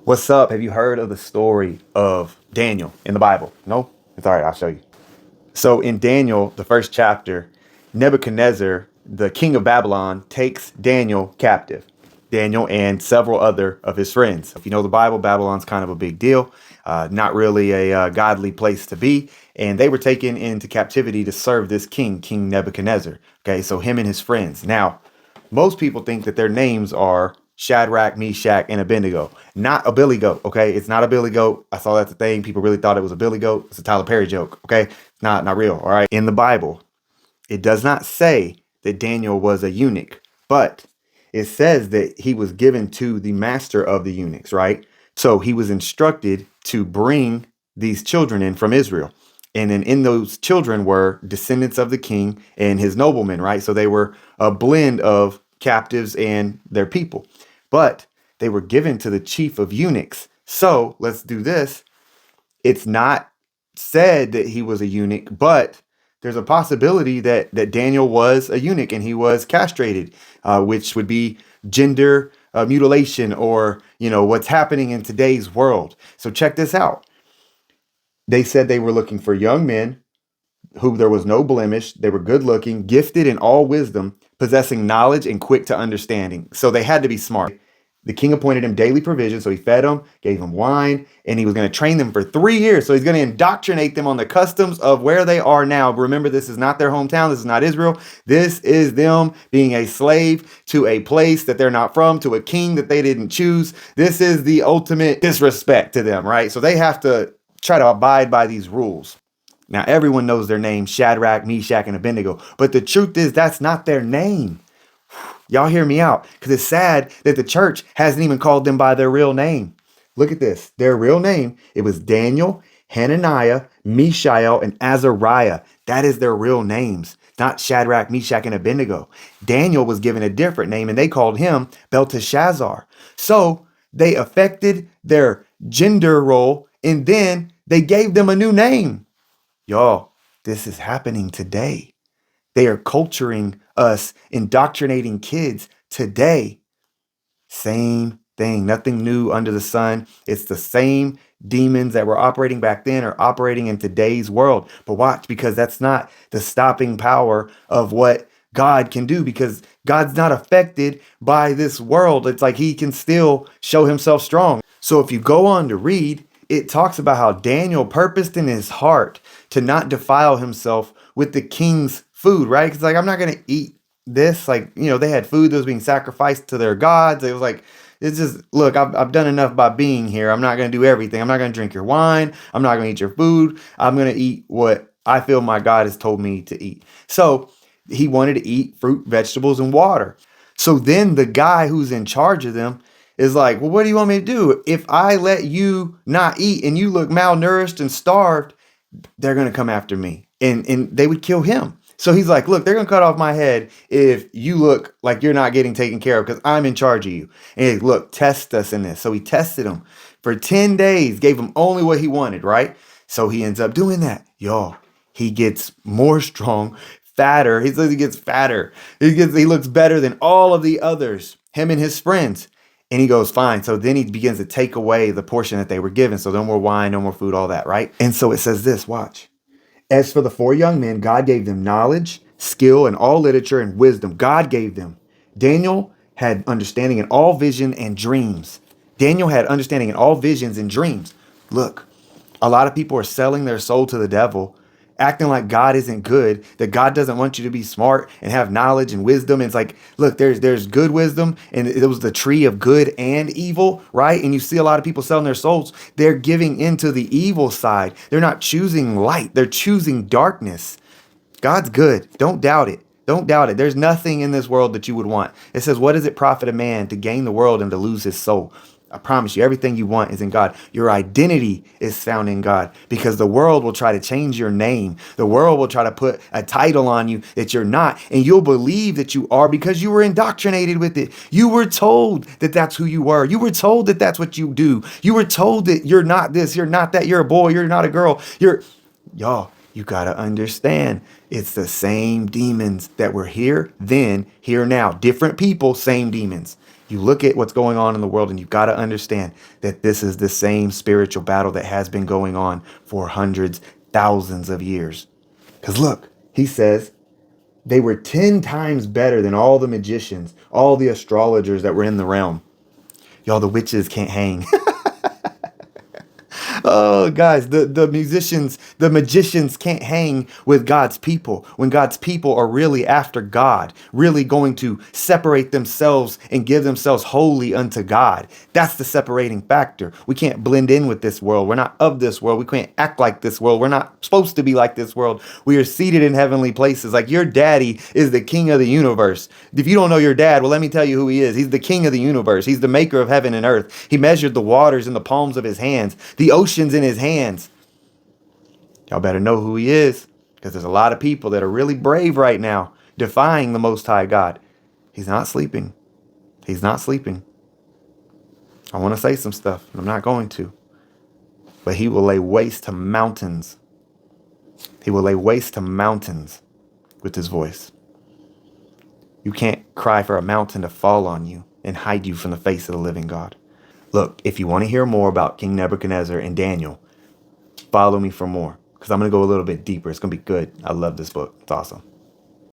What's up? Have you heard of the story of Daniel in the Bible? No? It's all right. I'll show you. So in Daniel, the first chapter, Nebuchadnezzar, the king of Babylon, takes Daniel captive. Daniel and several other of his friends. If you know the Bible, Babylon's kind of a big deal. Not really a godly place to be. And they were taken into captivity to serve this king, King Nebuchadnezzar. Okay, so him and his friends. Now, most people think that their names are Shadrach, Meshach, and Abednego. Not a Billy Goat, okay? It's not a Billy Goat. I saw that's a thing. People really thought it was a Billy Goat. It's a Tyler Perry joke, okay? It's not real, all right? In the Bible, it does not say that Daniel was a eunuch, but it says that he was given to the master of the eunuchs, right? So he was instructed to bring these children in from Israel. And then in those children were descendants of the king and his noblemen, right? So they were a blend of captives and their people. But they were given to the chief of eunuchs. So let's do this. It's not said that he was a eunuch, but there's a possibility that Daniel was a eunuch and he was castrated, which would be gender mutilation, or what's happening in today's world. So check this out. They said they were looking for young men who there was no blemish. They were good looking, gifted in all wisdom, possessing knowledge and quick to understanding. So they had to be smart. The king appointed him daily provision. So he fed them, gave them wine, and he was going to train them for 3 years. So he's going to indoctrinate them on the customs of where they are now. Remember, this is not their hometown. This is not Israel. This is them being a slave to a place that they're not from, to a king that they didn't choose. This is the ultimate disrespect to them, right? So they have to try to abide by these rules. Now, everyone knows their name, Shadrach, Meshach, and Abednego. But the truth is, that's not their name. Y'all hear me out, because it's sad that the church hasn't even called them by their real name. Look at this. Their real name, it was Daniel, Hananiah, Mishael, and Azariah. That is their real names, not Shadrach, Meshach, and Abednego. Daniel was given a different name, and they called him Belteshazzar. So they affected their gender role, and then they gave them a new name. Y'all, this is happening today. They are culturing us, indoctrinating kids today. Same thing, nothing new under the sun. It's the same demons that were operating back then are operating in today's world. But watch, because that's not the stopping power of what God can do, because God's not affected by this world. It's like he can still show himself strong. So if you go on to read, it talks about how Daniel purposed in his heart to not defile himself with the king's food, right? Because I'm not going to eat this. They had food that was being sacrificed to their gods. It was like, it's just, look, I've done enough by being here. I'm not going to do everything. I'm not going to drink your wine. I'm not going to eat your food. I'm going to eat what I feel my God has told me to eat. So he wanted to eat fruit, vegetables, and water. So then the guy who's in charge of them is like, well, what do you want me to do? If I let you not eat and you look malnourished and starved, they're going to come after me, and they would kill him. So he's like, look, they're going to cut off my head if you look like you're not getting taken care of, because I'm in charge of you. And he's, look, test us in this. So he tested him for 10 days, gave him only what he wanted, right? So he ends up doing that. Y'all, he gets more strong, fatter. He gets fatter. He looks better than all of the others, him and his friends. And he goes, fine. So then he begins to take away the portion that they were given. So no more wine, no more food, all that, right? And so it says this, watch. As for the 4 young men, God gave them knowledge, skill, and all literature and wisdom. God gave them. Daniel had understanding in all vision and dreams. Daniel had understanding in all visions and dreams. Look, a lot of people are selling their soul to the devil, acting like God isn't good, that God doesn't want you to be smart and have knowledge and wisdom. And it's like, look, there's good wisdom, and it was the tree of good and evil, right? And you see a lot of people selling their souls. They're giving into the evil side. They're not choosing light. They're choosing darkness. God's good. Don't doubt it. Don't doubt it. There's nothing in this world that you would want. It says, what does it profit a man to gain the world and to lose his soul? I promise you, everything you want is in God. Your identity is found in God, because the world will try to change your name. The world will try to put a title on you that you're not, and you'll believe that you are because you were indoctrinated with it. You were told that that's who you were. You were told that that's what you do. You were told that you're not this, you're not that, you're a boy, you're not a girl. Y'all, you got to understand, it's the same demons that were here then, here now. Different people, same demons. You look at what's going on in the world and you've got to understand that this is the same spiritual battle that has been going on for hundreds, thousands of years. Because look, he says they were 10 times better than all the magicians, all the astrologers that were in the realm. Y'all, the witches can't hang. Oh, guys, the musicians, the magicians can't hang with God's people when God's people are really after God, really going to separate themselves and give themselves wholly unto God. That's the separating factor. We can't blend in with this world. We're not of this world. We can't act like this world. We're not supposed to be like this world. We are seated in heavenly places. Like your daddy is the king of the universe. If you don't know your dad, well, let me tell you who he is. He's the king of the universe. He's the maker of heaven and earth. He measured the waters in the palms of his hands, the oceans in his hands. Y'all better know who he is, because there's a lot of people that are really brave right now, defying the Most High God. He's not sleeping. He's not sleeping. I want to say some stuff, and I'm not going to. But he will lay waste to mountains. He will lay waste to mountains with his voice. You can't cry for a mountain to fall on you and hide you from the face of the living God. Look, if you want to hear more about King Nebuchadnezzar and Daniel, follow me for more, because I'm going to go a little bit deeper. It's going to be good. I love this book. It's awesome.